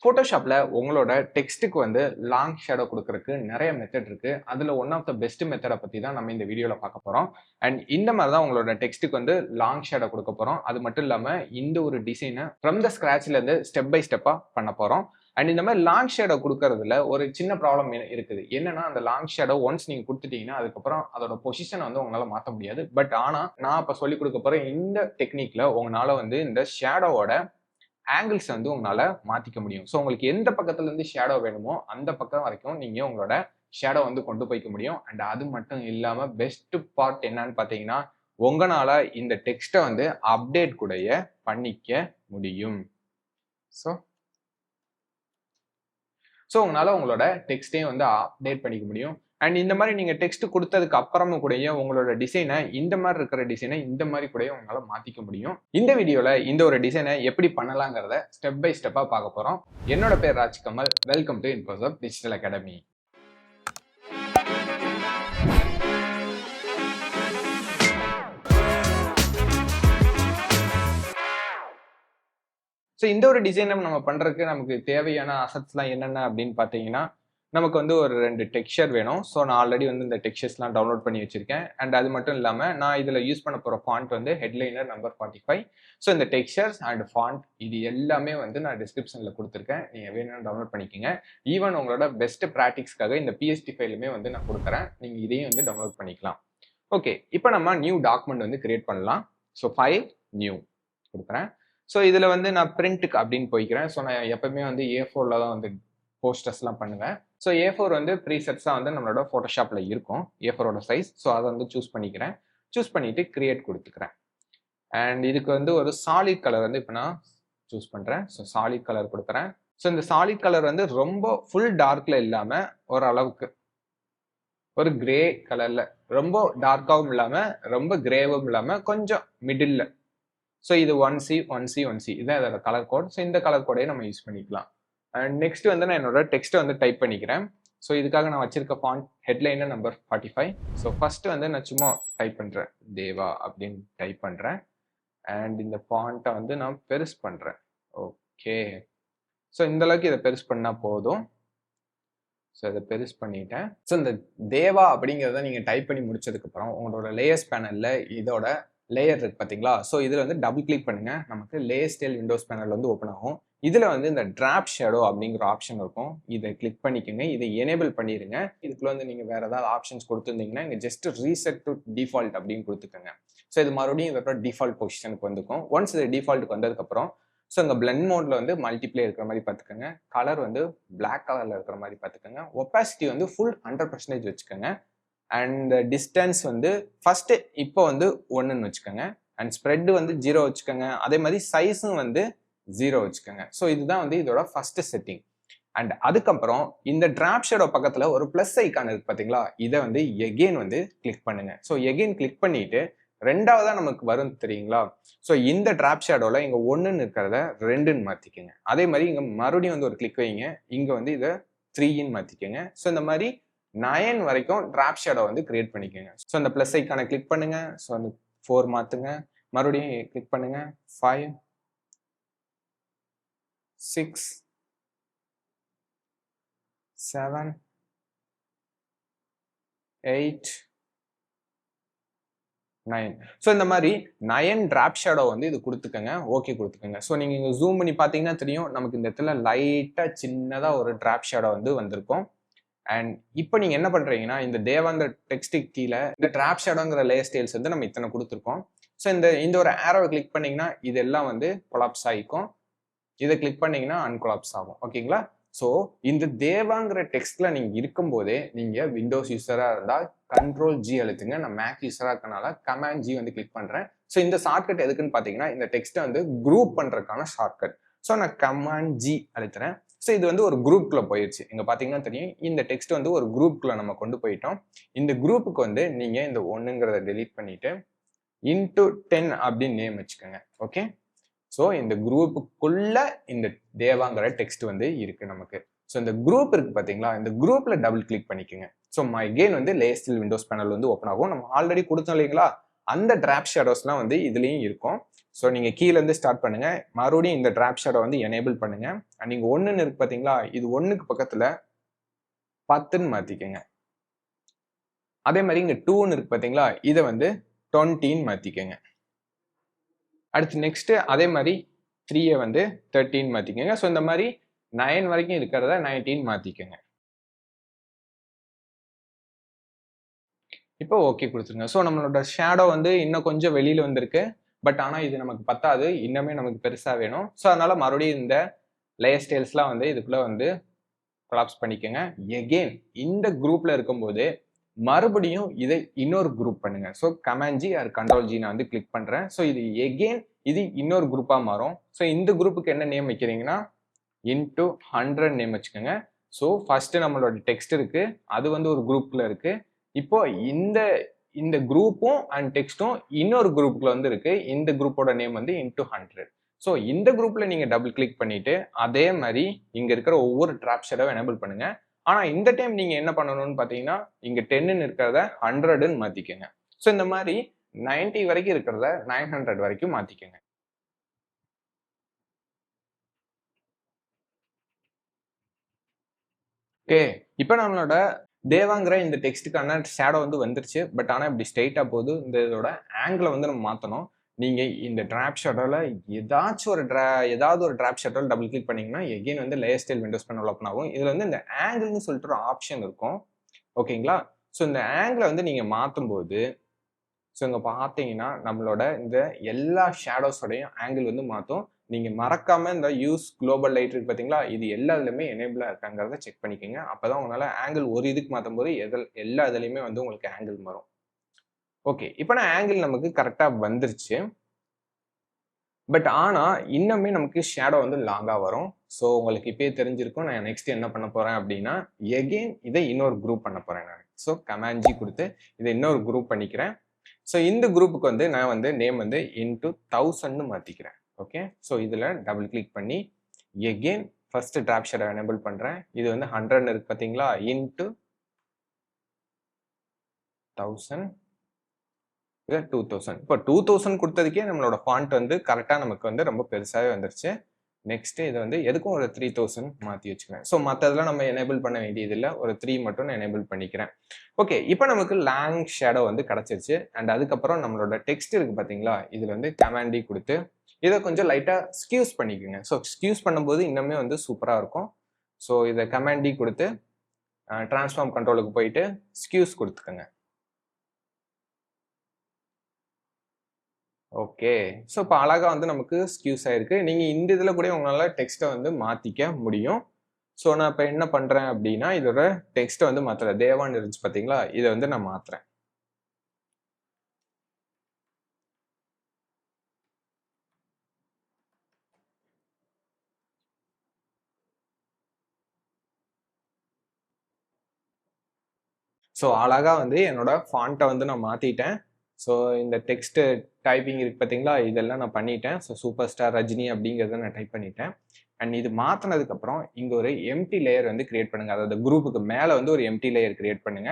ஃபோட்டோஷாப்ல உங்களோட டெக்ஸ்ட்டுக்கு வந்து long shadow குடுக்கறக்கு நெறைய மெத்தட் இருக்கு. அதுல ஒன் ஆஃப் த பெஸ்ட் மெத்தட பத்தி தான் நம்ம இந்த வீடியோல பார்க்க போறோம். அண்ட் இந்த மாரி தான் உங்களோட டெக்ஸ்ட்டுக்கு வந்து லாங் ஷேடோ குடுக்க போறோம். அது மட்டும் இல்லாம இந்த ஒரு டிசைன ஃப்ரம் த ஸ்க்ராட்ச்ல இருந்து ஸ்டெப் பை ஸ்டெப்பா பண்ண போறோம். அண்ட் இந்த மாரி லாங் ஷேடோ குடுக்கறதுல ஒரு சின்ன ப்ராப்ளம் இருக்குது. என்னன்னா அந்த லாங் ஷேடோ ஒன்ஸ் நீங்க குடுத்துட்டீங்கன்னா, அதுக்கப்புறம் அதோட பொசிஷன வந்து உங்களால மாத்த முடியாது. பட் ஆனா நான் இப்ப சொல்லிக் குடுக்க போற இந்த டெக்னிக்ல உங்கனால வந்து இந்த ஷேடோவோட ஆங்கிள்ஸ் வந்து உங்களால மாத்திக்க முடியும். ஸோ உங்களுக்கு எந்த பக்கத்துல இருந்து ஷேடோ வேணுமோ, அந்த பக்கம் வரைக்கும் நீங்க உங்களோட ஷேடோ வந்து கொண்டு போய்க்க முடியும். அண்ட் அது மட்டும் இல்லாம பெஸ்ட் பார்ட் என்னன்னு பார்த்தீங்கன்னா, உங்கனால இந்த டெக்ஸ்ட்ட வந்து அப்டேட் கூடயே பண்ணிக்க முடியும். ஸோ உங்களால உங்களோட டெக்ஸ்ட்டையும் வந்து அப்டேட் பண்ணிக்க முடியும். அண்ட் இந்த மாரி நீங்க டெக்ஸ்ட் குடுத்ததுக்கு அப்புறமும் கூடயே உங்களோட டிசைன இந்த மாரி இருக்கிற டிசைன இந்த மாரி கூடயே உங்களால மாத்திக்க முடியும். இந்த வீடியோல இந்த ஒரு டிசைன எப்படி பண்ணலாங்கிறத ஸ்டெப் பை ஸ்டெப்பா பார்க்க போறோம். என்னோட பேர் Rajkamal. Welcome to Infosap digital academy. So இந்த ஒரு டிசைனை நம்ம பண்றதுக்கு நமக்கு தேவையான அசட்ஸ்லாம் என்னென்ன அப்படின்னு பார்த்தீங்கன்னா, நமக்கு வந்து ஒரு 2 டெக்ஸ்சர் வேணும். ஸோ நான் ஆல்ரெடி வந்து இந்த டெக்ஸ்சர்ஸ்லாம் டவுன்லோட் பண்ணி வச்சிருக்கேன். அண்ட் அது மட்டும் இல்லாம நான் இதுல யூஸ் பண்ண போற ஃபாண்ட் வந்து ஹெட்லைனர் நம்பர் 45. ஸோ இந்த டெக்ஸ்சர்ஸ் அண்ட் ஃபாண்ட் இது எல்லாமே வந்து நான் டிஸ்கிரிப்ஷன்ல குடுத்துருக்கேன். நீங்க வேணும்னா டவுன்லோட் பண்ணிக்கங்க. ஈவன் உங்களோட பெஸ்ட் பிராக்டிஸ்க்காக இந்த பிஎஸ்டி ஃபைலுமே வந்து நான் குடுக்குறேன். நீங்க இதையும் வந்து டவுன்லோட் பண்ணிக்கலாம். ஓகே, இப்போ நம்ம நியூ டாக்குமெண்ட் வந்து கிரியேட் பண்ணலாம். ஸோ ஃபைல் நியூ குடுக்குறேன். ஸோ இதுல வந்து நான் பிரிண்ட்டுக்கு அப்படின்னு போய்க்கிறேன். ஸோ நான் எப்பவுமே வந்து A4ல தான் வந்து போஸ்டர்ஸ்லாம் பண்ணுவேன். ஸோ A4 வந்து ப்ரீசெட்ஸா வந்து நம்மளோட ஃபோட்டோஷாப்ல இருக்கும். A4ஓட சைஸ். ஸோ அதை வந்து சூஸ் பண்ணிக்கிறேன். சூஸ் பண்ணிட்டு கிரியேட் கொடுத்துக்கிறேன். அண்ட் இதுக்கு வந்து ஒரு சாலிட் கலர் வந்து இப்போ நான் சூஸ் பண்றேன். ஸோ சாலிட் கலர் கொடுக்குறேன். ஸோ இந்த சாலிட் கலர் வந்து ரொம்ப ஃபுல் டார்க்ல இல்லாம ஓரளவுக்கு ஒரு கிரே கலர்ல, ரொம்ப டார்க்காவும் இல்லாம ரொம்ப கிரேவும் இல்லாம கொஞ்சம் மிடில்ல. ஸோ இது 1C 1C 1C இதான் இதோட கலர் கோட். ஸோ இந்த கலர் கோடையே நம்ம யூஸ் பண்ணிக்கலாம். அண்ட் நெக்ஸ்ட் வந்து நான் என்னோட டெக்ஸ்ட்டை வந்து டைப் பண்ணிக்கிறேன். ஸோ இதுக்காக நான் வச்சிருக்க ஃபாண்ட் ஹெட்லைனர் நம்பர் 45. ஸோ ஃபர்ஸ்ட் வந்து நான் சும்மா டைப் பண்றேன், தேவா அப்படின்னு டைப் பண்றேன். அண்ட் இந்த ஃபாண்ட்டை வந்து நான் பெருசு பண்றேன். ஓகே, ஸோ இந்த அளவுக்கு இதை பெருசு பண்ணா போதும். ஸோ இதை பெருசு பண்ணிட்டேன். ஸோ இந்த தேவா அப்படிங்கிறத நீங்க டைப் பண்ணி முடிச்சதுக்கு அப்புறம் உங்களோட லேயர்ஸ் பேனல்ல இதோட லேயர் இருக்கு பாத்தீங்களா? ஸோ இதுல வந்து டபுள் கிளிக் பண்ணுங்க. நமக்கு லேயர் ஸ்டைல் விண்டோஸ் பேனல் வந்து ஓப்பன் ஆகும். இதுல வந்து இந்த டிராப் ஷேடோ அப்படிங்கிற ஆப்ஷன் இருக்கும். இதை கிளிக் பண்ணிக்கோங்க. இதை எனேபிள் பண்ணிருங்க. இதுக்குள்ள வந்து நீங்க வேற ஏதாவது ஆப்ஷன்ஸ் கொடுத்துருந்தீங்கன்னா இங்க ஜஸ்ட் ரீசெட் டு டிஃபால்ட் அப்படின்னு கொடுத்துக்கோங்க. ஸோ இது மறுபடியும் இதோட டிஃபால்ட் பொசிஷனுக்கு வந்துக்கும். ஒன்ஸ் இது டிஃபால்ட்டுக்கு வந்ததுக்கு அப்புறம் ஸோ இங்க பிளெண்ட் மோட்ல வந்து மல்டிப்ளே இருக்கிற மாதிரி பார்த்துக்கோங்க. கலர் வந்து பிளாக் கலர்ல இருக்கிற மாதிரி பார்த்துக்கோங்க. ஒப்பாசிட்டி வந்து ஃபுல் 100% வச்சுக்கோங்க. அண்ட் டிஸ்டன்ஸ் வந்து ஃபர்ஸ்ட் இப்போ வந்து 1ன்னு வச்சுக்கோங்க. அண்ட் ஸ்ப்ரெட் வந்து 0 வச்சுக்கோங்க. அதே மாதிரி சைஸும் வந்து 0 வச்சுக்கோங்க. ஸோ இதுதான் வந்து இதோட ஃபர்ஸ்ட் செட்டிங். அண்ட் அதுக்கப்புறம் இந்த டிராப் ஷேடோ பக்கத்துல ஒரு பிளஸ் ஐக்கான் இருக்கு பாத்தீங்களா? இதை வந்து எகெயின் வந்து கிளிக் பண்ணுங்க. ஸோ எகெயின் கிளிக் பண்ணிட்டு ரெண்டாவதா நமக்கு வரும் தெரியுங்களா? ஸோ இந்த டிராப் ஷேடோல இங்க 1ன்னு இருக்கிறத 2ன்னு மாத்திக்கோங்க. அதே மாதிரி இங்க மறுபடியும் வந்து ஒரு கிளிக் வைங்க. இங்க வந்து இதை 3ன்னு மாத்திக்கோங்க. ஸோ இந்த மாதிரி 9 வரைக்கும் டிராப் ஷேடோ வந்து கிரியேட் பண்ணிக்கோங்க. ஸோ அந்த பிளஸ் ஐக்கானை கிளிக் பண்ணுங்க. ஸோ அந்த 4 மாத்துங்க. மறுபடியும் கிளிக் பண்ணுங்க. 5 6 7 8 9. ஸோ இந்த மாதிரி 9 டிராப் ஷேடோ வந்து இது கொடுத்துக்கோங்க. ஓகே கொடுத்துக்கோங்க. ஸோ நீங்க இங்க ஜூம் பண்ணி பாத்தீங்கன்னா தெரியும், நமக்கு இந்த இடத்துல லைட்டா சின்னதா ஒரு டிராப் ஷேடோ வந்து வந்திருக்கும். அண்ட் இப்போ நீங்க என்ன பண்றீங்கன்னா, இந்த தேவாந்த டெக்ஸ்ட்டுக்கு கீழே இந்த டிராப் ஷேடோங்கிற லேயர் ஸ்டைல்ஸ் வந்து நம்ம இத்தனை கொடுத்துருக்கோம். ஸோ இந்த ஒரு ஆரோவை கிளிக் பண்ணீங்கன்னா இதெல்லாம் வந்து கொலாப்ஸ் ஆகிக்கும். இதை கிளிக் பண்ணீங்கன்னா அன்கொலாப்ஸ் ஆகும். ஓகேங்களா? ஸோ இந்த தேவாங்கிற டெக்ஸ்ட்ல நீங்க இருக்கும்போதே நீங்க விண்டோஸ் யூஸரா இருந்தால் Ctrl+G அழுத்துங்க. நான் மேக் யூஸரா இருக்கனால Command+G வந்து கிளிக் பண்றேன். ஸோ இந்த ஷார்ட்கட் எதுக்குன்னு பாத்தீங்கன்னா, இந்த டெக்ஸ்ட்டை வந்து குரூப் பண்றதுக்கான ஷார்ட்கட். ஸோ நான் Command+G அழுத்துறேன். ஸோ இது வந்து ஒரு குரூப்குள்ள போயிடுச்சு. இங்க பாத்தீங்கன்னா தெரியும், இந்த டெக்ஸ்ட் வந்து ஒரு குரூப்குள்ள நம்ம கொண்டு போயிட்டோம். இந்த குரூப்புக்கு வந்து நீங்க இந்த 1ங்கிறத டெலீட் பண்ணிட்டு into 10 அப்படின்னு நேம் வச்சுக்கோங்க. ஓகே, ஸோ இந்த குரூப்புக்குள்ள இந்த தேவாங்கிற டெக்ஸ்ட் வந்து இருக்கு நமக்கு. ஸோ இந்த குரூப் இருக்கு பாத்தீங்களா? இந்த குரூப்ல டபுள் கிளிக் பண்ணிக்கோங்க. ஸோ எகெயின் வந்து லேயர் ஸ்டைல் விண்டோஸ் பேனல் வந்து ஓப்பன் ஆகும். நம்ம ஆல்ரெடி கொடுத்தோம் இல்லைங்களா? அந்த டிராப் ஷேடோஸ்லாம் வந்து இதுலேயும் இருக்கும். ஸோ நீங்கள் கீழேருந்து ஸ்டார்ட் பண்ணுங்க. மறுபடியும் இந்த டிராப் ஷேடோ வந்து எனேபிள் பண்ணுங்க. நீங்கள் 1ன்னு இருக்கு பார்த்தீங்களா, இது 1க்கு பக்கத்தில் 10ன்னு மாற்றிக்கங்க. அதே மாதிரி இங்கே 2ன்னு இருக்கு பார்த்தீங்களா, இதை வந்து 20ன்னு மாற்றிக்கங்க. அடுத்து நெக்ஸ்ட் அதே மாதிரி 3யை வந்து 13 மாற்றிக்கங்க. ஸோ இந்த மாதிரி 9 வரைக்கும் இருக்கிறத 19 மாற்றிக்கங்க. இப்போ ஓகே கொடுத்துருங்க. ஸோ நம்மளோட ஷேடோ வந்து இன்னும் கொஞ்சம் வெளியில் வந்திருக்கு. பட் ஆனால் இது நமக்கு பத்தாது, இன்னுமே நமக்கு பெருசாக வேணும். ஸோ அதனால மறுபடியும் இந்த லேயர் ஸ்டைல்ஸ்லாம் வந்து இதுக்குள்ளே வந்து கொலாப்ஸ் பண்ணிக்கோங்க. எகெயின் இந்த குரூப்பில் இருக்கும்போது மறுபடியும் இதை இன்னொரு குரூப் பண்ணுங்க. So command G R control G நான் வந்து கிளிக் பண்ணுறேன். ஸோ இது எகெயின் இது இன்னொரு குரூப்பாக மாறும். ஸோ இந்த குரூப்புக்கு என்ன நேம் வைக்கிறீங்கன்னா இன்டூ 100 நேம் வச்சுக்கோங்க. ஸோ ஃபர்ஸ்ட் நம்மளோட டெக்ஸ்ட் இருக்கு, அது வந்து ஒரு குரூப்ல இருக்கு. இப்போ இந்த குரூப்பும் அண்ட் டெக்ஸ்டும் இன்னொரு குரூப்புக்குள்ள வந்து இருக்கு. இந்த குரூப்போட நேம் வந்து இன்டூ 100. ஸோ இந்த குரூப்ல நீங்க டபுள் கிளிக் பண்ணிட்டு அதே மாதிரி இங்க இருக்கிற ஒவ்வொரு டிராப் ஷேடோவை எனேபிள் பண்ணுங்க. ஆனா இந்த டைம் நீங்க என்ன பண்ணணும்னு பாத்தீங்கன்னா இங்க 10ன்னு இருக்கிறத 100ன்னு மாத்திக்கங்க. ஸோ இந்த மாதிரி 90 வரைக்கும் இருக்கிறத 900 வரைக்கும் மாத்திக்கங்க. ஓகே, இப்போ நம்மளோட தேவாங்கிற இந்த டெக்ஸ்ட்டுக்கான ஷேடோ வந்து வந்துருச்சு. பட் ஆனால் இப்படி ஸ்ட்ரெயிட்டாக போகுது. இந்த இதோட ஆங்கிளை வந்து நம்ம மாற்றணும். நீங்கள் இந்த டிராப் ஷேடோவில் ஏதாவது ஒரு டிராப் ஷேடோவில் டபுள் கிளிக் பண்ணீங்கன்னா எகெயின் வந்து லேயர் ஸ்டைல் விண்டோஸ் பண்ண ஓப்பன் ஆகும். இதில் வந்து இந்த ஆங்கிள்னு சொல்லிட்டு ஒரு ஆப்ஷன் இருக்கும். ஓகேங்களா? ஸோ இந்த ஆங்கிளை வந்து நீங்கள் மாற்றும் போது ஸோ இங்கே பார்த்தீங்கன்னா நம்மளோட இந்த எல்லா ஷேடோஸோடையும் ஆங்கிள் வந்து மாற்றும். நீங்கள் மறக்காம இந்த யூஸ் குளோபல் லைட் இருக்கு பார்த்தீங்களா, இது எல்லாத்துலேயுமே எனேபிளாக இருக்காங்கிறத செக் பண்ணிக்கோங்க. அப்போ தான் உங்களால் ஆங்கிள் ஒரு இதுக்கு மாற்றும் போது எல்லா இதுலேயுமே வந்து உங்களுக்கு ஆங்கிள் வரும். ஓகே, இப்போ நான் ஆங்கிள் நமக்கு கரெக்டாக வந்துருச்சு. பட் ஆனால் இன்னுமே நமக்கு ஷேடோ வந்து லாங்காக வரும். ஸோ உங்களுக்கு இப்பயே தெரிஞ்சிருக்கும் நான் நெக்ஸ்ட் என்ன பண்ண போகிறேன் அப்படின்னா எகெயின் இதை இன்னொரு குரூப் பண்ண போகிறேன் நான். ஸோ கமாண்ட் ஜி கொடுத்து இதை இன்னொரு குரூப் பண்ணிக்கிறேன். ஸோ இந்த குரூப்புக்கு வந்து நான் வந்து நேம் வந்து இன்டூ 1000ன்னு மாற்றிக்கிறேன். ஓகே, ஸோ இதில் டபுள் கிளிக் பண்ணி again first drop shadow enable பண்ணுறேன். இது வந்து 100ன்னு இருக்கு பார்த்தீங்களா, இன்டூ 1000 இது 2000. இப்போ 2000 கொடுத்ததுக்கே நம்மளோட ஃபாண்ட் வந்து கரெக்டாக நமக்கு வந்து ரொம்ப பெருசாகவே வந்துருச்சு. நெக்ஸ்ட் இதை வந்து எதுக்கும் ஒரு 3000 மாற்றி வச்சுக்கிறேன். ஸோ மற்றதெல்லாம் நம்ம எனேபிள் பண்ண வேண்டியது இல்லை, ஒரு 3 மட்டும் நான் எனேபிள் பண்ணிக்கிறேன். ஓகே, இப்போ நமக்கு லாங் ஷேடோ வந்து கிடச்சிருச்சு. அண்ட் அதுக்கப்புறம் நம்மளோட டெக்ஸ்ட் இருக்கு பார்த்தீங்களா, இதில் வந்து கமாண்ட் டி கொடுத்து இதை கொஞ்சம் லைட்டாக ஸ்கியூஸ் பண்ணிக்கோங்க. ஸோ ஸ்கியூஸ் பண்ணும்போது இன்னுமே வந்து சூப்பராக இருக்கும். ஸோ இதை கமாண்ட் டி கொடுத்து டிரான்ஸ்ஃபார்ம் கண்ட்ரோலுக்கு போயிட்டு ஸ்கியூஸ் கொடுத்துக்கோங்க. ஓகே, ஸோ இப்போ அழகாக வந்து நமக்கு ஸ்கியூஸ் ஆயிருக்கு. நீங்கள் இந்த இதில் கூட உங்களால் டெக்ஸ்ட்டை வந்து மாற்றிக்க முடியும். ஸோ நான் இப்போ என்ன பண்ணுறேன் அப்படின்னா இதோட டெக்ஸ்ட்டை வந்து மாற்றுறேன். தேவான்னு இருந்துச்சு பார்த்தீங்களா, இதை வந்து நான் மாற்றுறேன். ஸோ அழகாக வந்து என்னோட ஃபாண்ட்டை வந்து நான் மாற்றிட்டேன். ஸோ இந்த டெக்ஸ்ட் டைப்பிங் இருக்கு பார்த்தீங்களா, இதெல்லாம் நான் பண்ணிட்டேன். ஸோ சூப்பர் ஸ்டார் ரஜினி அப்படிங்கிறத நான் டைப் பண்ணிட்டேன். அண்ட் இது மாற்றினதுக்கப்புறம் இங்கே ஒரு எம்டி லேயர் வந்து கிரியேட் பண்ணுங்க. அதாவது குரூப்புக்கு மேலே வந்து ஒரு எம்டி லேயர் கிரியேட் பண்ணுங்க.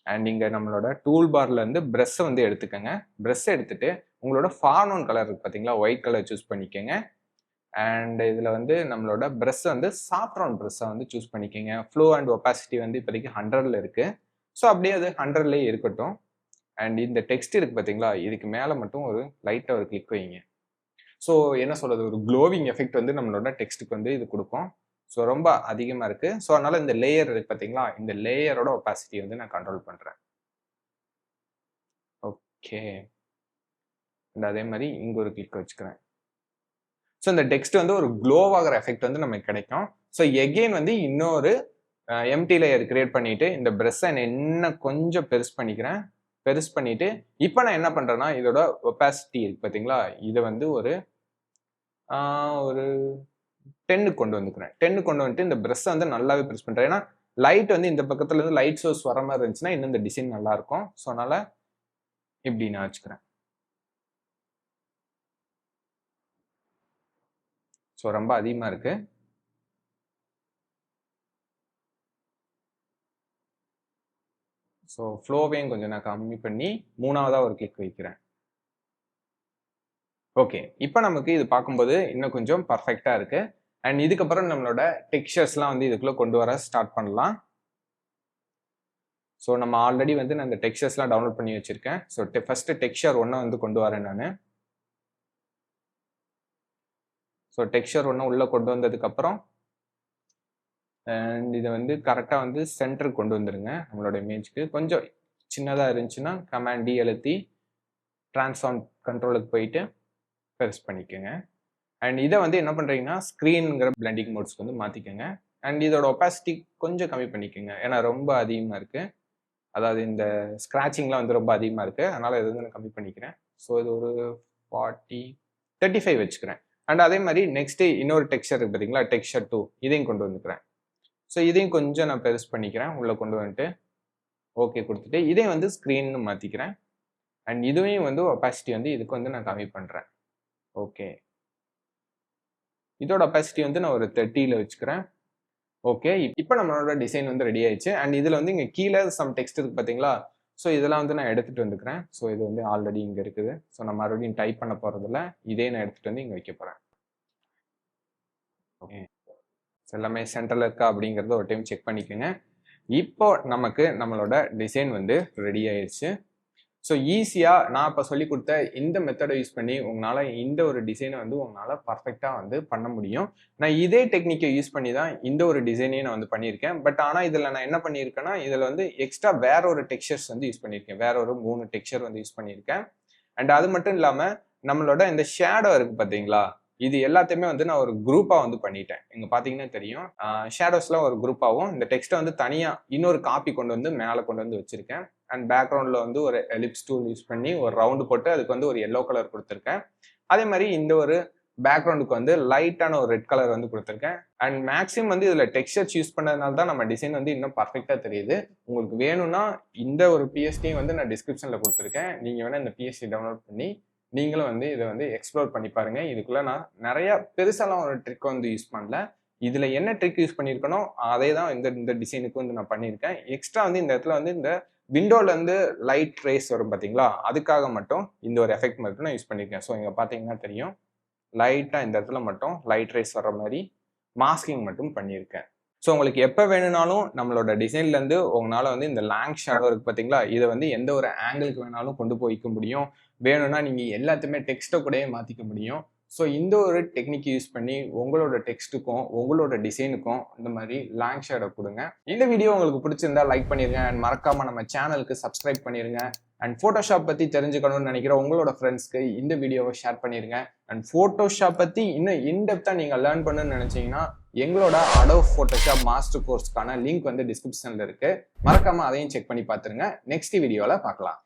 அண்ட் இங்கே நம்மளோட டூல் பார்ல இருந்து ப்ரெஷ்ஷை வந்து எடுத்துக்கோங்க. ப்ரெஷ் எடுத்துட்டு உங்களோட ஃபார்னோன் கலர் இருக்கு பார்த்தீங்களா, ஒயிட் கலர் சூஸ் பண்ணிக்கோங்க. அண்ட் இதில் வந்து நம்மளோட ப்ரெஷ் வந்து சாஃப்ட்ரான் ப்ரெஷ்ஷை வந்து சூஸ் பண்ணிக்கோங்க. ஃப்ளோ அண்ட் ஒப்பாசிட்டி வந்து இப்போதைக்கு 100ல் இருக்குது. ஸோ அப்படியே அது 100லேயே இருக்கட்டும். அண்ட் இந்த டெக்ஸ்ட் இருக்கு பார்த்தீங்களா, இதுக்கு மேலே மட்டும் ஒரு லைட்டாக ஒரு கிளிக் வைங்க. ஸோ என்ன சொல்கிறது, ஒரு க்ளோவிங் எஃபெக்ட் வந்து நம்மளோட டெக்ஸ்ட்டுக்கு வந்து இது கொடுக்கும். ஸோ ரொம்ப அதிகமாக இருக்குது. ஸோ அதனால் இந்த லேயர் இருக்கு பார்த்தீங்களா, இந்த லேயரோட ஒப்பாசிட்டி வந்து நான் கண்ட்ரோல் பண்ணுறேன். ஓகே, அண்ட் அதே மாதிரி இங்கே ஒரு கிளிக் வச்சுக்கிறேன். ஸோ இந்த டெக்ஸ்ட் வந்து ஒரு க்ளோவாகிற எஃபெக்ட் வந்து நமக்கு கிடைக்கும். ஸோ எகெயின் வந்து இன்னொரு எம்டி லேயர் கிரியேட் பண்ணிட்டு இந்த ப்ரெஷ்ஷை இன்னும் கொஞ்சம் பெருசு பண்ணிக்கிறேன். பெருசு பண்ணிட்டு இப்போ நான் என்ன பண்ணுறேன்னா இதோட ஒப்பாசிட்டி இருக்கு பார்த்தீங்களா, இதை வந்து ஒரு 10க்கு கொண்டு வந்துக்கிறேன். 10க்கு கொண்டு வந்துட்டு இந்த ப்ரெஷ்ஷை வந்து நல்லாவே பெருசு பண்ணுறேன். ஏன்னா லைட் வந்து இந்த பக்கத்துல இருந்து லைட் சோர்ஸ் வர மாதிரி இருந்துச்சுன்னா இன்னும் இந்த டிசைன் நல்லா இருக்கும். ஸோ அதனால இப்படி நான் வச்சுக்கிறேன். ஸோ ரொம்ப அதிகமாக இருக்கு. ஸோ ஃப்ளோவையும் கொஞ்சம் நான் கம்மி பண்ணி 3ஆவதா ஒரு கிளிக் வைக்கிறேன். ஓகே. இப்ப நமக்கு இது பார்க்கும்போது இன்னும் கொஞ்சம் பெர்ஃபெக்ட்டா இருக்கு. அண்ட் இதுக்கப்புறம் நம்மளோட டெக்ஸ்சர்ஸ்லாம் வந்து இதுக்குள்ள கொண்டு வர ஸ்டார்ட் பண்ணலாம். ஸோ நம்ம ஆல்ரெடி வந்து நான் இந்த டெக்ஸ்சர்ஸ்லாம் டவுன்லோட் பண்ணி வச்சிருக்கேன். ஸோ ஃபர்ஸ்ட் டெக்ஸ்சர் 1 வந்து கொண்டு வரேன் நானு. ஸோ டெக்ஸ்சர் 1 உள்ள கொண்டு வந்ததுக்கப்புறம் அண்ட் இதை வந்து கரெக்டாக வந்து சென்டருக்கு கொண்டு வந்துருங்க நம்மளோட இமேஜ்க்கு. கொஞ்சம் சின்னதாக இருந்துச்சுன்னா கமாண்ட் டி அழுத்தி ட்ரான்ஸ்ஃபார்ம் கண்ட்ரோலுக்கு போயிட்டு பெருசு பண்ணிக்கோங்க. அண்ட் இதை வந்து என்ன பண்ணுறீங்கன்னா ஸ்க்ரீனுங்கிற பிளெண்டிங் மோட்ஸ்க்கு வந்து மாற்றிக்கோங்க. அண்ட் இதோட ஒப்பாசிட்டி கொஞ்சம் கம்மி பண்ணிக்கோங்க, ஏன்னா ரொம்ப அதிகமாக இருக்குது. அதாவது இந்த ஸ்க்ராச்சிங்லாம் வந்து ரொம்ப அதிகமாக இருக்குது, அதனால் இது வந்து நான் கம்மி பண்ணிக்கிறேன். ஸோ இது ஒரு 35 வச்சுக்கிறேன். அண்ட் அதே மாதிரி நெக்ஸ்ட்டு இன்னொரு டெக்ஸ்சர் இருக்குது பார்த்தீங்களா, டெக்ஸ்சர் 2, இதையும் கொண்டு வந்துக்கிறேன். ஸோ இதையும் கொஞ்சம் நான் பெருசு பண்ணிக்கிறேன், உள்ளே கொண்டு வந்துட்டு ஓகே கொடுத்துட்டு இதையும் வந்து ஸ்க்ரீன்னு மாற்றிக்கிறேன். அண்ட் இதுவையும் வந்து ஒப்பாசிட்டி வந்து இதுக்கு வந்து நான் கம்மி பண்ணுறேன். ஓகே, இதோட ஒப்பாசிட்டி வந்து நான் ஒரு 30ல் வச்சுக்கிறேன். ஓகே, இப்போ நம்மளோட டிசைன் வந்து ரெடி ஆயிடுச்சு. அண்ட் இதில் வந்து இங்கே கீழே சம் டெக்ஸ்ட் இருக்குது பார்த்தீங்களா, ஸோ இதெல்லாம் வந்து நான் எடுத்துகிட்டு வந்துக்கிறேன். ஸோ இது வந்து ஆல்ரெடி இங்கே இருக்குது. ஸோ நான் மறுபடியும் டைப் பண்ண போகிறதில்ல, இதே நான் எடுத்துகிட்டு வந்து இங்கே வைக்க போகிறேன். ஓகே, எல்லாமே சென்டரில் இருக்கா அப்படிங்கிறத ஒரு டைம் செக் பண்ணிக்கோங்க. இப்போ நமக்கு நம்மளோட டிசைன் வந்து ரெடி ஆயிடுச்சு. ஸோ ஈஸியாக நான் இப்போ சொல்லி கொடுத்த இந்த மெத்தடை யூஸ் பண்ணி உங்களால் இந்த ஒரு டிசைனை வந்து உங்களால் பர்ஃபெக்டாக வந்து பண்ண முடியும். நான் இதே டெக்னிக்கை யூஸ் பண்ணி தான் இந்த ஒரு டிசைனையும் நான் வந்து பண்ணியிருக்கேன். பட் ஆனால் இதில் நான் என்ன பண்ணியிருக்கேன்னா, இதில் வந்து எக்ஸ்ட்ரா வேற ஒரு டெக்ஸ்சர்ஸ் வந்து யூஸ் பண்ணியிருக்கேன். வேற ஒரு 3 டெக்ஸ்சர் வந்து யூஸ் பண்ணியிருக்கேன். அண்ட் அது மட்டும் இல்லாமல் நம்மளோட இந்த ஷேடோ இருக்குது பார்த்தீங்களா, இது எல்லாத்தையுமே வந்து நான் ஒரு குரூப்பாக வந்து பண்ணிட்டேன். இங்கே பார்த்தீங்கன்னா தெரியும், ஷேடோஸ்லாம் ஒரு குரூப்பாகவும் இந்த டெக்ஸ்ட்டை வந்து தனியாக இன்னொரு காப்பி கொண்டு வந்து மேலே கொண்டு வந்து வச்சுருக்கேன். அண்ட் பேக்ரவுண்டில் வந்து ஒரு எலிப்ஸ் டூல் யூஸ் பண்ணி ஒரு ரவுண்டு போட்டு அதுக்கு வந்து ஒரு எல்லோ கலர் கொடுத்துருக்கேன். அதே மாதிரி இந்த ஒரு பேக்ரவுண்டுக்கு வந்து லைட்டான ஒரு ரெட் கலர் வந்து கொடுத்துருக்கேன். அண்ட் மேக்ஸிமம் வந்து இதில் டெக்ஸ்சர்ஸ் யூஸ் பண்ணதுனால தான் நம்ம டிசைன் வந்து இன்னும் பர்ஃபெக்டாக தெரியுது. உங்களுக்கு வேணும்னா இந்த ஒரு பிஎஸ்டியும் வந்து நான் டிஸ்கிரிப்ஷனில் கொடுத்துருக்கேன். நீங்கள் வேணால் இந்த பிஎஸ்டி டவுன்லோட் பண்ணி நீங்களும் வந்து இதை வந்து எக்ஸ்ப்ளோர் பண்ணி பாருங்க. இதுக்குள்ள நான் நிறைய பெருசாலாம் ஒரு ட்ரிக் வந்து யூஸ் பண்ணல. இதுல என்ன ட்ரிக் யூஸ் பண்ணியிருக்கனோ அதே தான் இந்த டிசைனுக்கு வந்து நான் பண்ணியிருக்கேன். எக்ஸ்ட்ரா வந்து இந்த இடத்துல வந்து இந்த விண்டோல இருந்து லைட் ரேஸ் வரும் பார்த்தீங்களா, அதுக்காக மட்டும் இந்த ஒரு எஃபெக்ட் மட்டும் நான் யூஸ் பண்ணியிருக்கேன். ஸோ இங்கே பார்த்தீங்கன்னா தெரியும், லைட்டாக இந்த இடத்துல மட்டும் லைட் ரேஸ் வர்ற மாதிரி மாஸ்கிங் மட்டும் பண்ணியிருக்கேன். ஸோ உங்களுக்கு எப்போ வேணும்னாலும் நம்மளோட டிசைன்லேருந்து உங்களால் வந்து இந்த லாங் ஷேடோ இருக்குது பார்த்தீங்களா, இதை வந்து எந்த ஒரு ஆங்கிளுக்கு வேணாலும் கொண்டு போய்க்க முடியும். வேணும்னா நீங்கள் எல்லாத்தையுமே டெக்ஸ்ட்டை கூடயே மாற்றிக்க முடியும். ஸோ இந்த ஒரு டெக்னிக் யூஸ் பண்ணி உங்களோட டெக்ஸ்ட்டுக்கும் உங்களோட டிசைனுக்கும் இந்த மாதிரி லாங் ஷேடோ கொடுங்க. இந்த வீடியோ உங்களுக்கு பிடிச்சிருந்தா லைக் பண்ணிருங்க. அண்ட் மறக்காம நம்ம சேனலுக்கு சப்ஸ்கிரைப் பண்ணிருங்க. அண்ட் ஃபோட்டோஷாப் பற்றி தெரிஞ்சுக்கணும்னு நினைக்கிற உங்களோட ஃப்ரெண்ட்ஸ்க்கு இந்த வீடியோவை ஷேர் பண்ணிருங்க. அண்ட் ஃபோட்டோஷாப் பற்றி இன்னும் இன்டெப்த்தாக நீங்கள் லேர்ன் பண்ணணும்னு நினைச்சீங்கன்னா எங்களோட அடோப் ஃபோட்டோஷாப் மாஸ்டர் கோர்ஸ்க்கான லிங்க் வந்து டிஸ்கிரிப்ஷனில் இருக்கு. மறக்காம அதையும் செக் பண்ணி பார்த்துருங்க. நெக்ஸ்ட் வீடியோவில் பார்க்கலாம்.